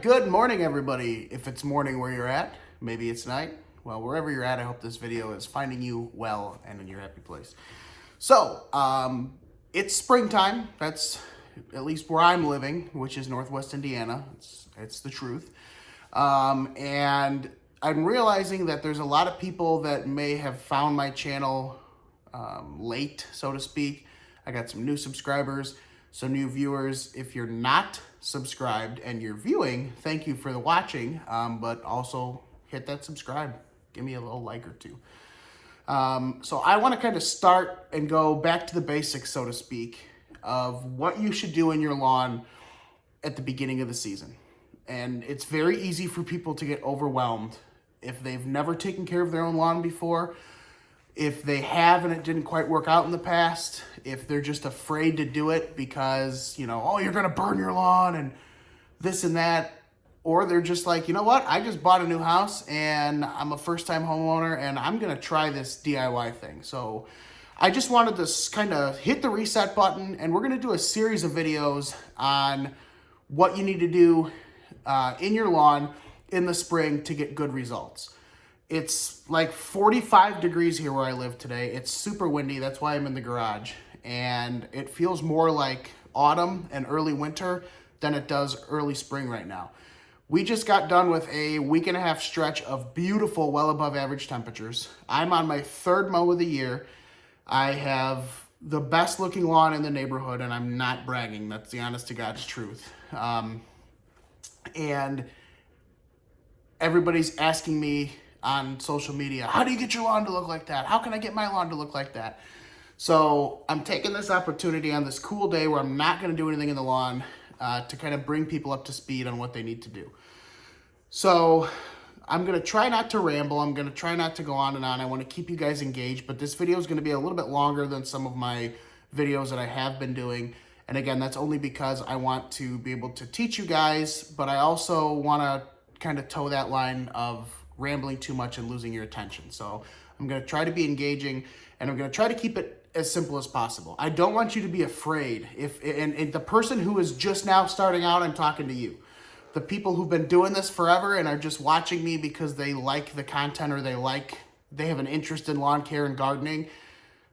Good morning, everybody. If it's morning where you're at, maybe it's night. Well, wherever you're at, I hope this video is finding you well and in your happy place. So, it's springtime. That's at least where I'm living, which is Northwest Indiana. It's the truth. And I'm realizing that there's a lot of people that may have found my channel late, so to speak. I got some new subscribers, some new viewers. If you're not subscribed and you're viewing, thank you for the watching, but also hit that subscribe. Give me a little like or two. So I want to kind of start and go back to the basics, so to speak, of what you should do in your lawn at the beginning of the season. And it's very easy for people to get overwhelmed if they've never taken care of their own lawn before, if they have and it didn't quite work out in the past, if they're just afraid to do it because, oh, you're going to burn your lawn and this and that. Or they're just like, you know what, I just bought a new house and I'm a first-time homeowner and I'm going to try this DIY thing. So I just wanted to kind of hit the reset button, and we're going to do a series of videos on what you need to do in your lawn in the spring to get good results. It's like 45 degrees here where I live today. It's super windy. That's why I'm in the garage. And it feels more like autumn and early winter than it does early spring right now. We just got done with a week and a half stretch of beautiful, well above average temperatures. I'm on my third mow of the year. I have the best looking lawn in the neighborhood, and I'm not bragging. That's the honest to God's truth. And everybody's asking me on social media, how do you get your lawn to look like that? How can I get my lawn to look like that? So I'm taking this opportunity on this cool day where I'm not going to do anything in the lawn to kind of bring people up to speed on what they need to do. So I'm going to try not to ramble. I'm going to try not to go on and on. I want to keep you guys engaged, but this video is going to be a little bit longer than some of my videos that I have been doing. And again, that's only because I want to be able to teach you guys, but I also want to kind of toe that line of rambling too much and losing your attention. So I'm going to try to be engaging, and I'm going to try to keep it as simple as possible. I don't want you to be afraid. And the person who is just now starting out, I'm talking to you. The people who've been doing this forever and are just watching me because they like the content or they have an interest in lawn care and gardening,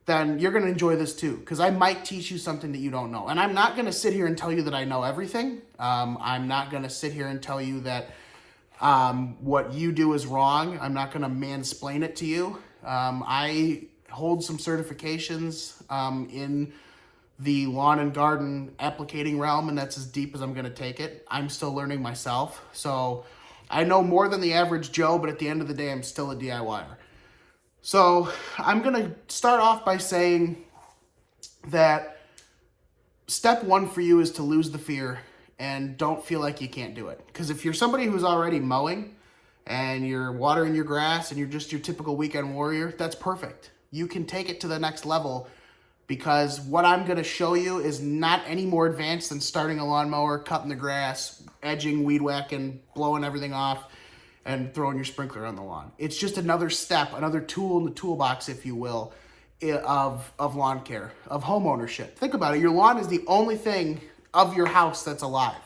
then you're going to enjoy this too, because I might teach you something that you don't know. And I'm not going to sit here and tell you that I know everything. I'm not going to sit here and tell you that what you do is wrong. I'm not going to mansplain it to you. I hold some certifications in the lawn and garden applicating realm, and that's as deep as I'm going to take it. I'm still learning myself. So I know more than the average Joe, but at the end of the day, I'm still a DIYer. So I'm going to start off by saying that step one for you is to lose the fear and don't feel like you can't do it. Because if you're somebody who's already mowing and you're watering your grass and you're just your typical weekend warrior, that's perfect. You can take it to the next level, because what I'm going to show you is not any more advanced than starting a lawnmower, cutting the grass, edging, weed whacking, blowing everything off, and throwing your sprinkler on the lawn. It's just another step, another tool in the toolbox, if you will, of lawn care, of home ownership. Think about it. Your lawn is the only thing of your house that's alive.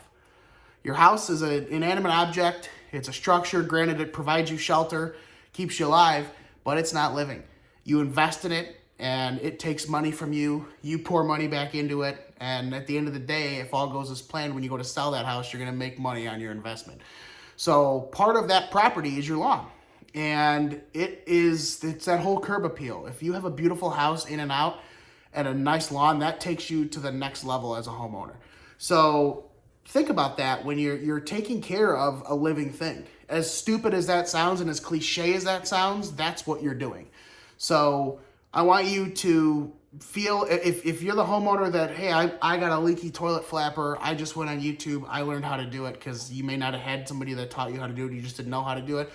Your house is an inanimate object. It's a structure. Granted, it provides you shelter, keeps you alive, but it's not living. You invest in it, and it takes money from you. You pour money back into it, and at the end of the day, if all goes as planned, when you go to sell that house, you're going to make money on your investment. So part of that property is your lawn, and it's that whole curb appeal. If you have a beautiful house in and out and a nice lawn, that takes you to the next level as a homeowner. So think about that when you're taking care of a living thing. As stupid as that sounds and as cliche as that sounds, that's what you're doing. So I want you to feel, if you're the homeowner that, hey, I got a leaky toilet flapper, I just went on YouTube, I learned how to do it, because you may not have had somebody that taught you how to do it, you just didn't know how to do it.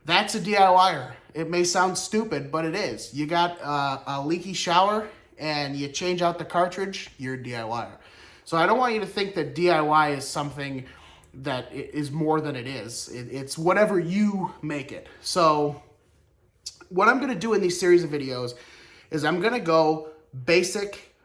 That's a DIYer. It may sound stupid, but it is. You got a leaky shower and you change out the cartridge, you're a DIYer. So I don't want you to think that DIY is something that is more than it is. It's whatever you make it. So what I'm going to do in these series of videos is I'm going to go basic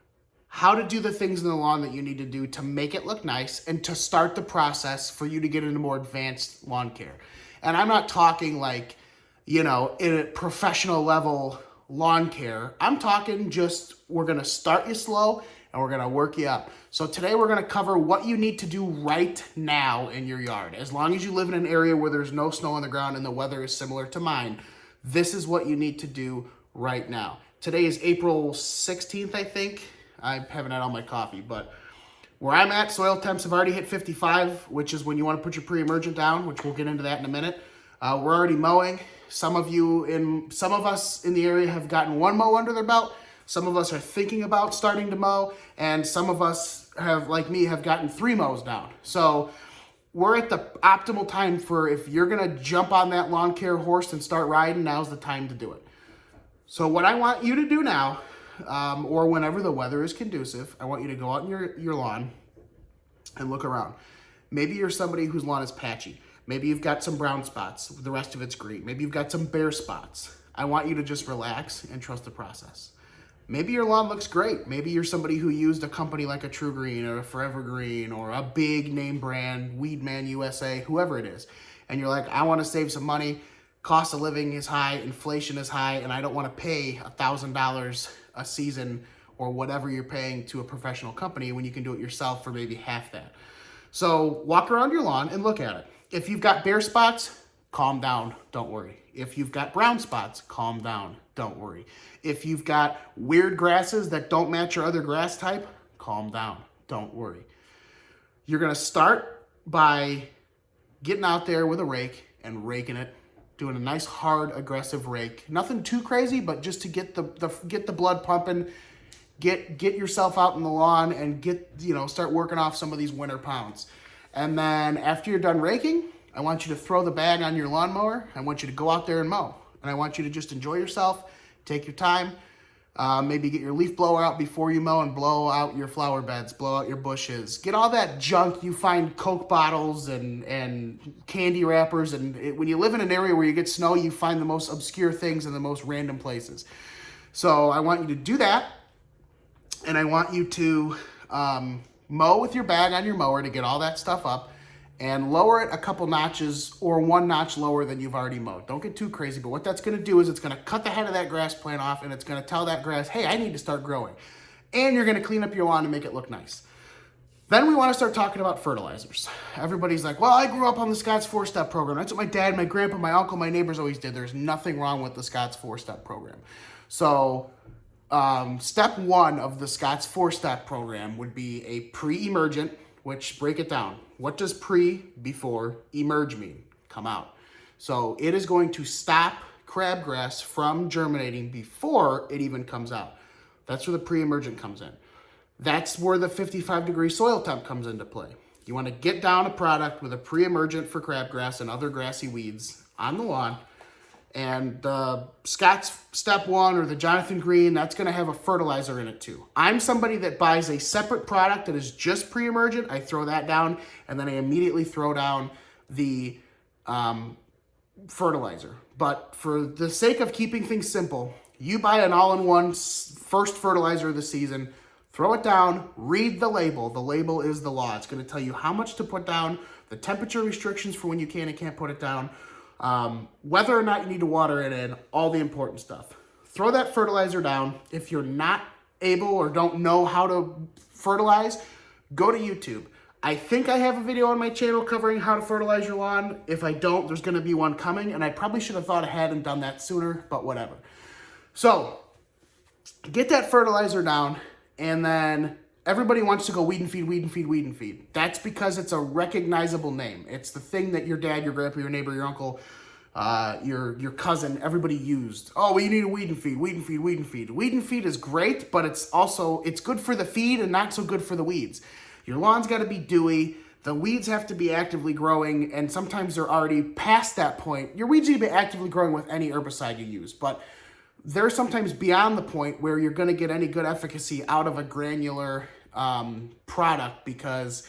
how to do the things in the lawn that you need to do to make it look nice and to start the process for you to get into more advanced lawn care. And I'm not talking like, you know, in a professional level lawn care. I'm talking just, we're going to start you slow and we're going to work you up. So today we're going to cover what you need to do right now in your yard. As long as you live in an area where there's no snow on the ground and the weather is similar to mine, this is what you need to do right now. Today is April 16th, I think. I haven't had all my coffee, but where I'm at, soil temps have already hit 55, which is when you want to put your pre-emergent down, which we'll get into that in a minute. We're already mowing. Some of us in the area have gotten one mow under their belt. Some of us are thinking about starting to mow, and some of us have, like me, have gotten 3 mows down. So we're at the optimal time for, if you're gonna jump on that lawn care horse and start riding, now's the time to do it. So what I want you to do now, or whenever the weather is conducive, I want you to go out in your lawn and look around. Maybe you're somebody whose lawn is patchy. Maybe you've got some brown spots, the rest of it's green. Maybe you've got some bare spots. I want you to just relax and trust the process. Maybe your lawn looks great. Maybe you're somebody who used a company like a True Green or a Forever Green or a big name brand, Weedman USA, whoever it is. And you're like, I want to save some money. Cost of living is high, inflation is high, and I don't want to pay $1,000 a season or whatever you're paying to a professional company when you can do it yourself for maybe half that. So walk around your lawn and look at it. If you've got bare spots, calm down, don't worry. If you've got brown spots, calm down, don't worry. If you've got weird grasses that don't match your other grass type, calm down, don't worry. You're gonna start by getting out there with a rake and raking it, doing a nice hard aggressive rake. Nothing too crazy, but just to get the blood pumping, get yourself out in the lawn and start working off some of these winter pounds. And then after you're done raking, I want you to throw the bag on your lawnmower. I want you to go out there and mow. And I want you to just enjoy yourself, take your time, maybe get your leaf blower out before you mow and blow out your flower beds, blow out your bushes. Get all that junk. You find Coke bottles and candy wrappers. And when you live in an area where you get snow, you find the most obscure things in the most random places. So I want you to do that. And I want you to mow with your bag on your mower to get all that stuff up and lower it a couple notches or 1 notch lower than you've already mowed. Don't get too crazy, but what that's gonna do is it's gonna cut the head of that grass plant off and it's gonna tell that grass, hey, I need to start growing. And you're gonna clean up your lawn and make it look nice. Then we wanna start talking about fertilizers. Everybody's like, well, I grew up on the Scott's 4-step program. That's what my dad, my grandpa, my uncle, my neighbors always did. There's nothing wrong with the Scott's 4-step program. So step 1 of the Scott's 4-step program would be a pre-emergent, which, break it down. What does before emerge mean? Come out. So it is going to stop crabgrass from germinating before it even comes out. That's where the pre-emergent comes in. That's where the 55-degree soil temp comes into play. You want to get down a product with a pre-emergent for crabgrass and other grassy weeds on the lawn. And the Scott's Step 1 or the Jonathan Green, that's going to have a fertilizer in it too. I'm somebody that buys a separate product that is just pre-emergent. I throw that down, and then I immediately throw down the fertilizer. But for the sake of keeping things simple, you buy an all-in-one first fertilizer of the season, throw it down, read the label. The label is the law. It's going to tell you how much to put down, the temperature restrictions for when you can and can't put it down, whether or not you need to water it in, all the important stuff. Throw that fertilizer down. If you're not able or don't know how to fertilize, go to YouTube. I think I have a video on my channel covering how to fertilize your lawn. If I don't, there's going to be one coming, and I probably should have thought ahead and done that sooner, but whatever. So get that fertilizer down, and then everybody wants to go weed and feed, weed and feed, weed and feed. That's because it's a recognizable name. It's the thing that your dad, your grandpa, your neighbor, your uncle, your cousin, everybody used. Oh, well, you need a weed and feed, weed and feed, weed and feed. Weed and feed is great, but it's good for the feed and not so good for the weeds. Your lawn's got to be dewy. The weeds have to be actively growing, and sometimes they're already past that point. Your weeds need to be actively growing with any herbicide you use, but they're sometimes beyond the point where you're going to get any good efficacy out of a granular product, because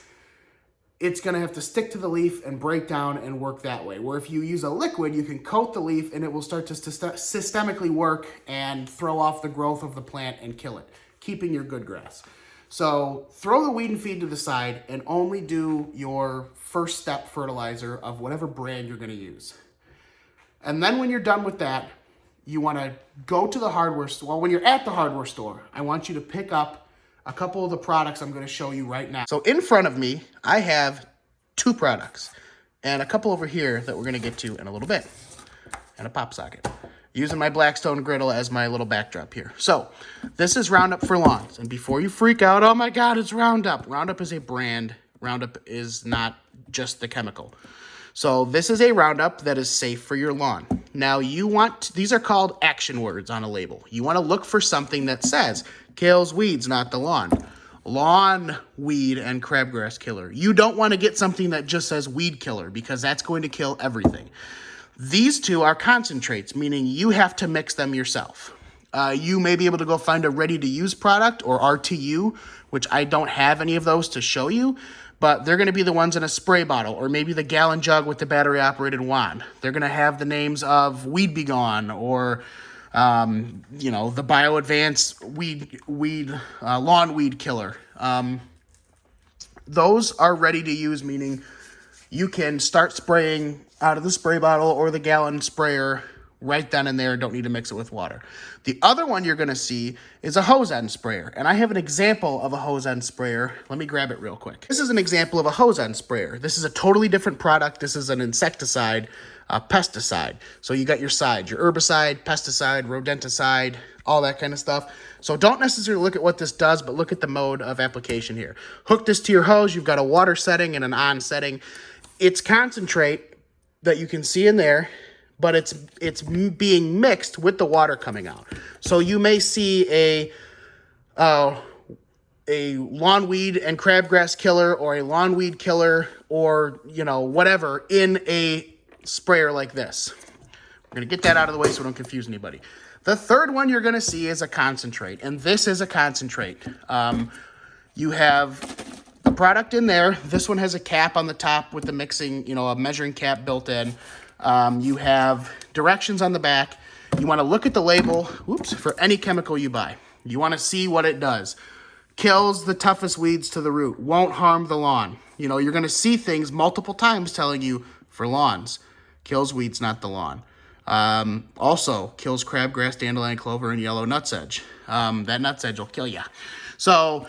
it's going to have to stick to the leaf and break down and work that way. Where if you use a liquid, you can coat the leaf and it will start to systemically work and throw off the growth of the plant and kill it, keeping your good grass. So throw the weed and feed to the side and only do your first step fertilizer of whatever brand you're going to use. And then when you're done with that, you want to go to the hardware store. Well, when you're at the hardware store, I want you to pick up a couple of the products I'm going to show you right now. So in front of me, I have 2 products and a couple over here that we're going to get to in a little bit, and a pop socket. Using my Blackstone griddle as my little backdrop here. So this is Roundup for lawns. And before you freak out, oh my God, it's Roundup. Roundup is a brand. Roundup is not just the chemical. So this is a Roundup that is safe for your lawn. Now these are called action words on a label. You want to look for something that says, kills weeds, not the lawn. Lawn weed and crabgrass killer. You don't want to get something that just says weed killer because that's going to kill everything. These 2 are concentrates, meaning you have to mix them yourself. You may be able to go find a ready-to-use product or RTU, which I don't have any of those to show you, but they're going to be the ones in a spray bottle or maybe the gallon jug with the battery-operated wand. They're going to have the names of Weed Be Gone or, the BioAdvance lawn weed killer. Those are ready to use, meaning you can start spraying out of the spray bottle or the gallon sprayer right then and there. Don't need to mix it with water. The other one you're going to see is a hose end sprayer. And I have an example of a hose end sprayer. Let me grab it real quick. This is an example of a hose end sprayer. This is a totally different product. This is an insecticide, pesticide. So you got your sides, your herbicide, pesticide, rodenticide, all that kind of stuff. So don't necessarily look at what this does, but look at the mode of application here. Hook this to your hose. You've got a water setting and an on setting. It's concentrate that you can see in there, but it's being mixed with the water coming out. So you may see a lawn weed and crabgrass killer or a lawn weed killer or, whatever in a sprayer like this. We're going to get that out of the way so we don't confuse anybody. The third one you're going to see is a concentrate, and this is a concentrate. You have a product in there. This one has a cap on the top with the mixing, a measuring cap built in. You have directions on the back. You want to look at the label, for any chemical you buy. You want to see what it does. Kills the toughest weeds to the root. Won't harm the lawn. You're going to see things multiple times telling you for lawns. Kills weeds, not the lawn. Also kills crabgrass, dandelion, clover, and yellow nutsedge. That nutsedge will kill you. So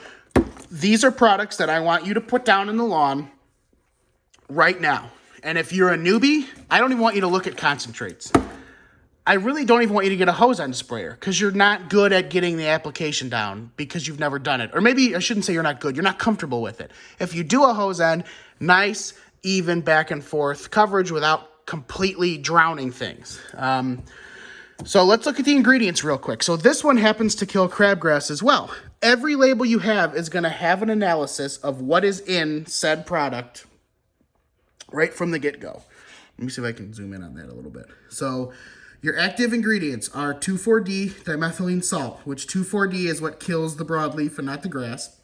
these are products that I want you to put down in the lawn right now. And if you're a newbie, I don't even want you to look at concentrates. I really don't even want you to get a hose end sprayer because you're not good at getting the application down because you've never done it. Or maybe I shouldn't say you're not good. You're not comfortable with it. If you do a hose end, nice, even back and forth coverage without completely drowning things. So let's look at the ingredients real quick. So this one happens to kill crabgrass as well. Every label you have is going to have an analysis of what is in said product right from the get-go. Let me see if I can zoom in on that a little bit. So your active ingredients are 2,4-D dimethylene salt, which 2,4-D is what kills the broadleaf and not the grass.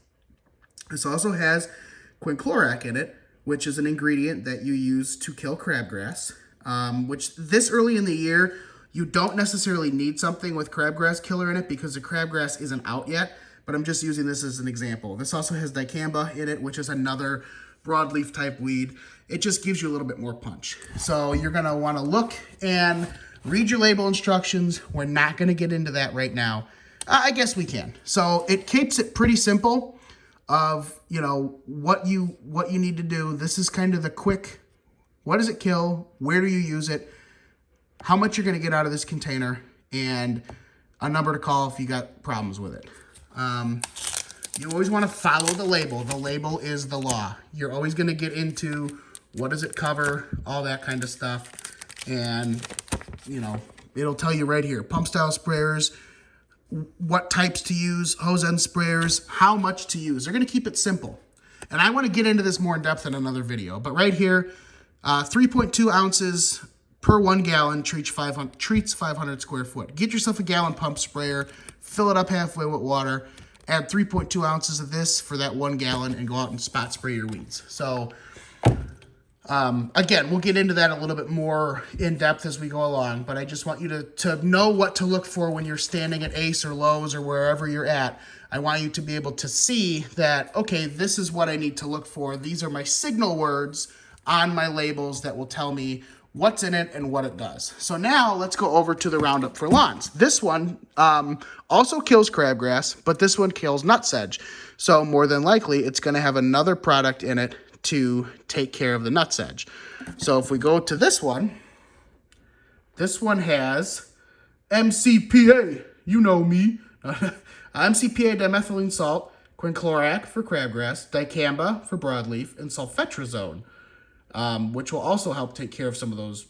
This also has quinclorac in it, which is an ingredient that you use to kill crabgrass, which this early in the year, you don't necessarily need something with crabgrass killer in it because the crabgrass isn't out yet, but I'm just using this as an example. This also has dicamba in it, which is another broadleaf type weed. It just gives you a little bit more punch. So you're going to want to look and read your label instructions. We're not going to get into that right now. I guess we can. So it keeps it pretty simple of, what you need to do. This is kind of the quick, what does it kill? Where do you use it? How much you're going to get out of this container, and a number to call if you got problems with it. You always want to follow the label. The label is the law. You're always going to get into what does it cover, all that kind of stuff. And, it'll tell you right here, pump style sprayers, what types to use, hose end sprayers, how much to use. They're going to keep it simple. And I want to get into this more in depth in another video. But right here, 3.2 ounces per 1 gallon treats 500 square foot. Get yourself a gallon pump sprayer, fill it up halfway with water, add 3.2 ounces of this for that 1 gallon, and go out and spot spray your weeds. So Again, we'll get into that a little bit more in depth as we go along, but I just want you to know what to look for when you're standing at Ace or Lowe's or wherever you're at. I want you to be able to see that, okay, this is what I need to look for. These are my signal words on my labels that will tell me what's in it and what it does. So now let's go over to the Roundup for Lawns. This one also kills crabgrass, but this one kills nutsedge. So more than likely, it's going to have another product in it to take care of the nutsedge. So if we go to this one has MCPA, you know me, MCPA dimethylene salt, quinclorac for crabgrass, dicamba for broadleaf, and sulfetrazone, which will also help take care of some of those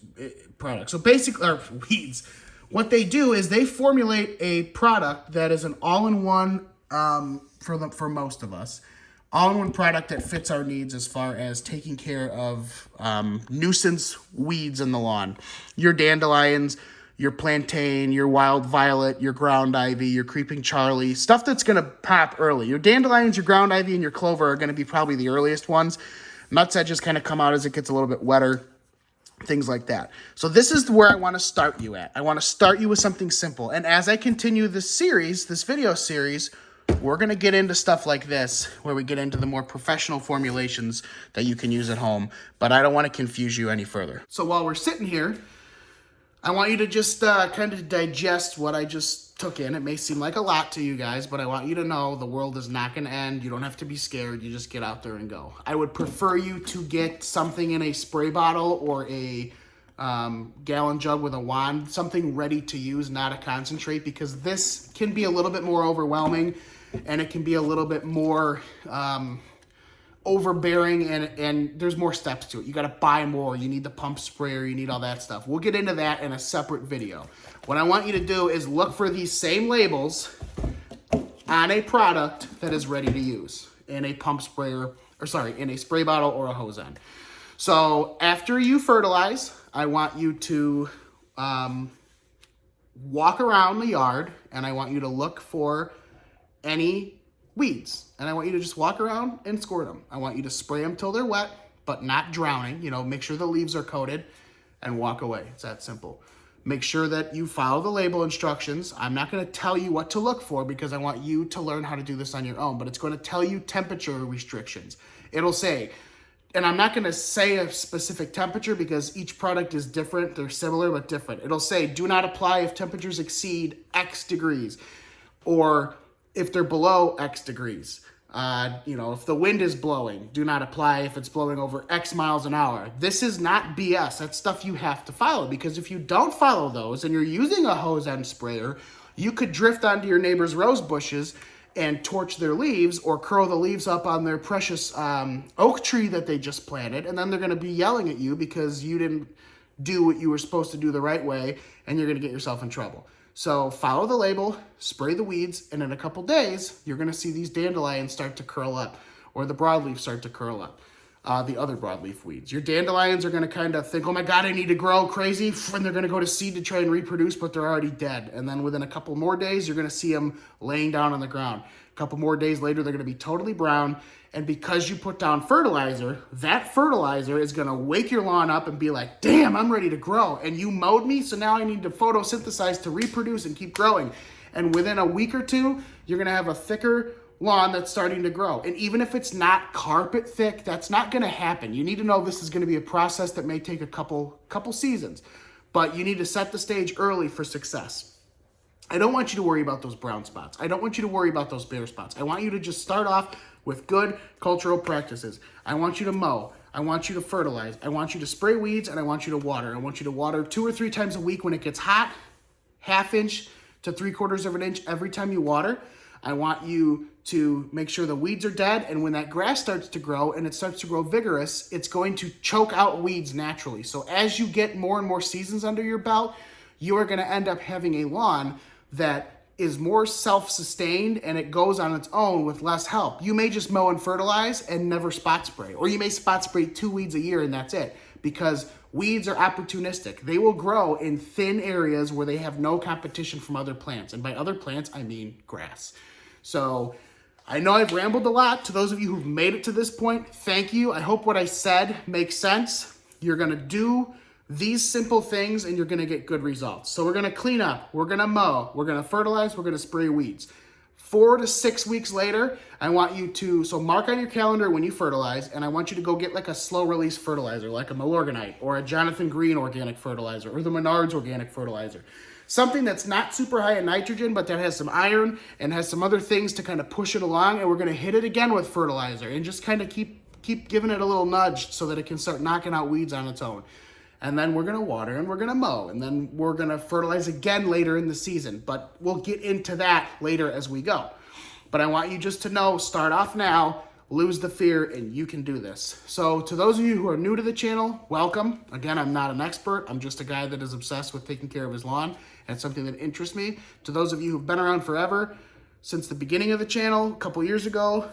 products. So basically, or weeds, what they do is they formulate a product that is an all-in-one for most of us. All-in-one product that fits our needs as far as taking care of nuisance weeds in the lawn. Your dandelions, your plantain, your wild violet, your ground ivy, your creeping Charlie, stuff that's going to pop early. Your dandelions, your ground ivy, and your clover are going to be probably the earliest ones. Nutsedges kind of come out as it gets a little bit wetter, things like that. So this is where I want to start you at. I want to start you with something simple. And as I continue this series, this video series, we're going to get into stuff like this, where we get into the more professional formulations that you can use at home, but I don't want to confuse you any further. So while we're sitting here, I want you to just kind of digest what I just took in. It may seem like a lot to you guys, but I want you to know the world is not going to end. You don't have to be scared. You just get out there and go. I would prefer you to get something in a spray bottle or a gallon jug with a wand, something ready to use, not a concentrate, because this can be a little bit more overwhelming and it can be a little bit more overbearing, and there's more steps to it. You got to buy more. You need the pump sprayer. You need all that stuff. We'll get into that in a separate video. What I want you to do is look for these same labels on a product that is ready to use in a pump sprayer, or sorry, in a spray bottle or a hose end. So after you fertilize, I want you to walk around the yard, and I want you to look for any weeds. And I want you to just walk around and squirt them. I want you to spray them till they're wet, but not drowning. You know, make sure the leaves are coated and walk away. It's that simple. Make sure that you follow the label instructions. I'm not going to tell you what to look for because I want you to learn how to do this on your own, but it's going to tell you temperature restrictions. It'll say, and I'm not going to say a specific temperature because each product is different. They're similar, but different. It'll say, do not apply if temperatures exceed X degrees, or if they're below X degrees. If the wind is blowing, do not apply if it's blowing over X miles an hour. This is not BS. That's stuff you have to follow, because if you don't follow those and you're using a hose end sprayer, you could drift onto your neighbor's rose bushes and torch their leaves, or curl the leaves up on their precious oak tree that they just planted, and then they're going to be yelling at you because you didn't do what you were supposed to do the right way, and you're going to get yourself in trouble. So follow the label, spray the weeds, and in a couple days, you're going to see these dandelions start to curl up, or the broadleaf start to curl up, the other broadleaf weeds. Your dandelions are going to kind of think, oh my God, I need to grow crazy, and they're going to go to seed to try and reproduce, but they're already dead. And then within a couple more days, you're going to see them laying down on the ground. A couple more days later, they're going to be totally brown. And because you put down fertilizer, that fertilizer is going to wake your lawn up and be like, damn, I'm ready to grow. And you mowed me, so now I need to photosynthesize to reproduce and keep growing. And within a week or two, you're going to have a thicker lawn that's starting to grow. And even if it's not carpet thick, that's not going to happen. You need to know this is going to be a process that may take a couple seasons. But you need to set the stage early for success. I don't want you to worry about those brown spots. I don't want you to worry about those bare spots. I want you to just start off with good cultural practices. I want you to mow. I want you to fertilize. I want you to spray weeds, and I want you to water. I want you to water 2 or 3 times a week when it gets hot, 1/2 inch to 3/4 of an inch every time you water. I want you to make sure the weeds are dead, and when that grass starts to grow and it starts to grow vigorous, it's going to choke out weeds naturally. So as you get more and more seasons under your belt, you are going to end up having a lawn that is more self-sustained, and it goes on its own with less help. You may just mow and fertilize and never spot spray, or you may spot spray 2 weeds a year and that's it, because weeds are opportunistic. They will grow in thin areas where they have no competition from other plants, and by other plants, I mean grass. So I know I've rambled a lot. To those of you who've made it to this point, thank you. I hope what I said makes sense. You're gonna do these simple things and you're gonna get good results. So we're gonna clean up, we're gonna mow, we're gonna fertilize, we're gonna spray weeds. 4 to 6 weeks later, I want you to, so mark on your calendar when you fertilize, and I want you to go get like a slow release fertilizer, like a Milorganite or a Jonathan Green organic fertilizer or the Menards organic fertilizer. Something that's not super high in nitrogen, but that has some iron and has some other things to kind of push it along. And we're gonna hit it again with fertilizer and just kind of keep giving it a little nudge so that it can start knocking out weeds on its own. And then we're gonna water and we're gonna mow, and then we're gonna fertilize again later in the season. But we'll get into that later as we go. But I want you just to know, start off now, lose the fear, and you can do this. So to those of you who are new to the channel, welcome. Again, I'm not an expert. I'm just a guy that is obsessed with taking care of his lawn, and it's something that interests me. To those of you who've been around forever, since the beginning of the channel, a couple years ago,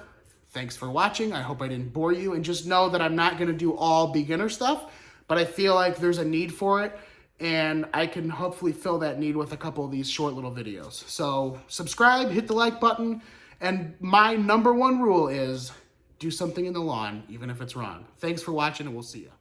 thanks for watching. I hope I didn't bore you, and just know that I'm not gonna do all beginner stuff, but I feel like there's a need for it, and I can hopefully fill that need with a couple of these short little videos. So subscribe, hit the like button, and my #1 rule is do something in the lawn, even if it's wrong. Thanks for watching, and we'll see you.